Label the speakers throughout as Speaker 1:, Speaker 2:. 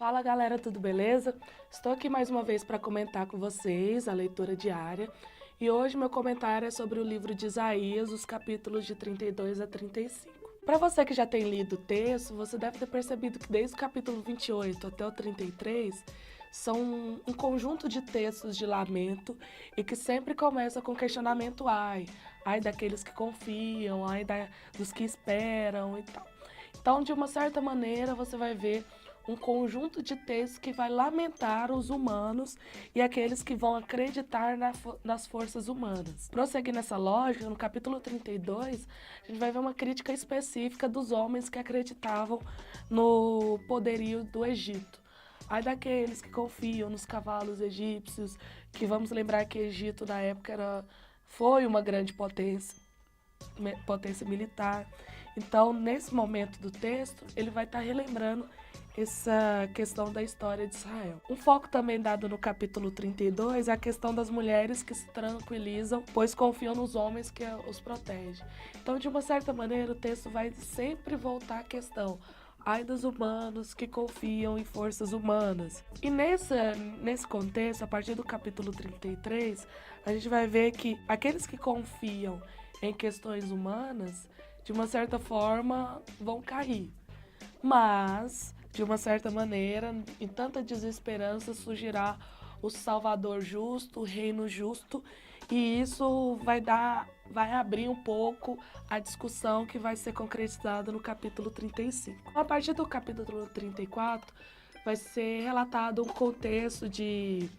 Speaker 1: Fala galera, tudo beleza? Estou aqui mais uma vez para comentar com vocês a leitura diária e hoje meu comentário é sobre o livro de Isaías, os capítulos de 32 a 35. Para você que já tem lido o texto, você deve ter percebido que desde o capítulo 28 até o 33 são um conjunto de textos de lamento e que sempre começa com questionamento ai daqueles que confiam, dos que esperam e tal. Então, de uma certa maneira, você vai ver um conjunto de textos que vai lamentar os humanos e aqueles que vão acreditar nas forças humanas. Prosseguindo nessa lógica, no capítulo 32, a gente vai ver uma crítica específica dos homens que acreditavam no poderio do Egito. Ai daqueles que confiam nos cavalos egípcios, que vamos lembrar que Egito na época foi uma grande potência militar. Então, nesse momento do texto, ele vai estar relembrando essa questão da história de Israel. Um foco também dado no capítulo 32 é a questão das mulheres que se tranquilizam, pois confiam nos homens que os protegem. Então, de uma certa maneira, o texto vai sempre voltar à questão ai dos humanos que confiam em forças humanas. E nesse contexto, a partir do capítulo 33, a gente vai ver que aqueles que confiam em questões humanas, de uma certa forma, vão cair. Mas, de uma certa maneira, em tanta desesperança, surgirá o Salvador justo, o Reino justo, e isso vai abrir um pouco a discussão que vai ser concretizada no capítulo 35. A partir do capítulo 34, vai ser relatado um contexto de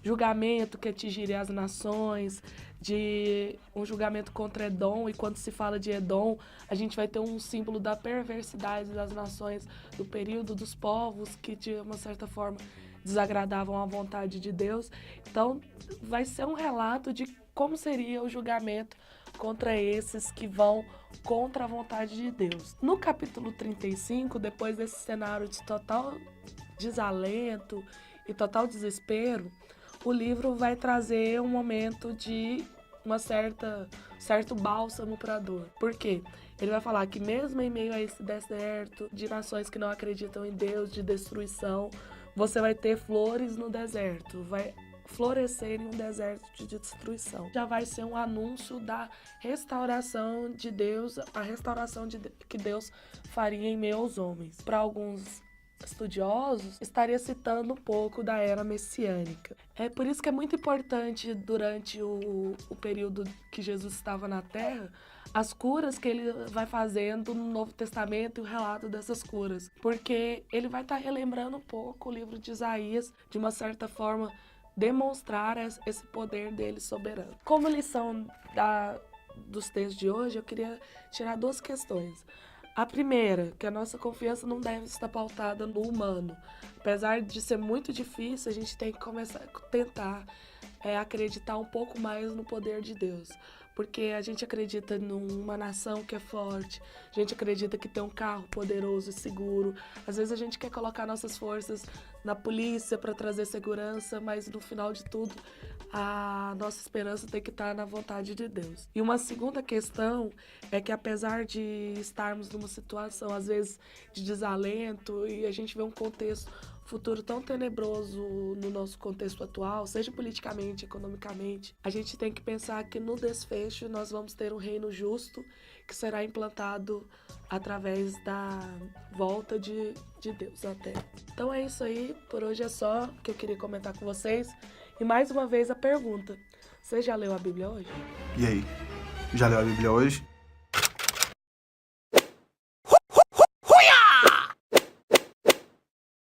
Speaker 1: julgamento que atingiria as nações, de um julgamento contra Edom, e quando se fala de Edom, a gente vai ter um símbolo da perversidade das nações, do período dos povos que de uma certa forma desagradavam a vontade de Deus. Então vai ser um relato de como seria o julgamento contra esses que vão contra a vontade de Deus. No capítulo 35, depois desse cenário de total desalento e total desespero, o livro vai trazer um momento de certo bálsamo para a dor. Por quê? Ele vai falar que mesmo em meio a esse deserto de nações que não acreditam em Deus, de destruição, você vai ter flores no deserto, vai florescer em um deserto de destruição. Já vai ser um anúncio da restauração de Deus, a restauração que Deus faria em meio aos homens. Para alguns estudiosos, estaria citando um pouco da era messiânica. É por isso que é muito importante, durante o período que Jesus estava na Terra, as curas que ele vai fazendo no Novo Testamento e o relato dessas curas. Porque ele vai estar relembrando um pouco o livro de Isaías, de uma certa forma, demonstrar esse poder dele soberano. Como lição dos textos de hoje, eu queria tirar duas questões. A primeira, que a nossa confiança não deve estar pautada no humano. Apesar de ser muito difícil, a gente tem que começar a tentar acreditar um pouco mais no poder de Deus. Porque a gente acredita numa nação que é forte, a gente acredita que tem um carro poderoso e seguro. Às vezes a gente quer colocar nossas forças na polícia para trazer segurança, mas no final de tudo, a nossa esperança tem que estar na vontade de Deus. E uma segunda questão é que, apesar de estarmos numa situação, às vezes, de desalento, e a gente vê um contexto futuro tão tenebroso no nosso contexto atual, seja politicamente, economicamente, a gente tem que pensar que no desfecho nós vamos ter um reino justo que será implantado através da volta de Deus à Terra. Então é isso aí, por hoje é só que eu queria comentar com vocês. E mais uma vez a pergunta, você já leu a Bíblia hoje?
Speaker 2: E aí, já leu a Bíblia hoje?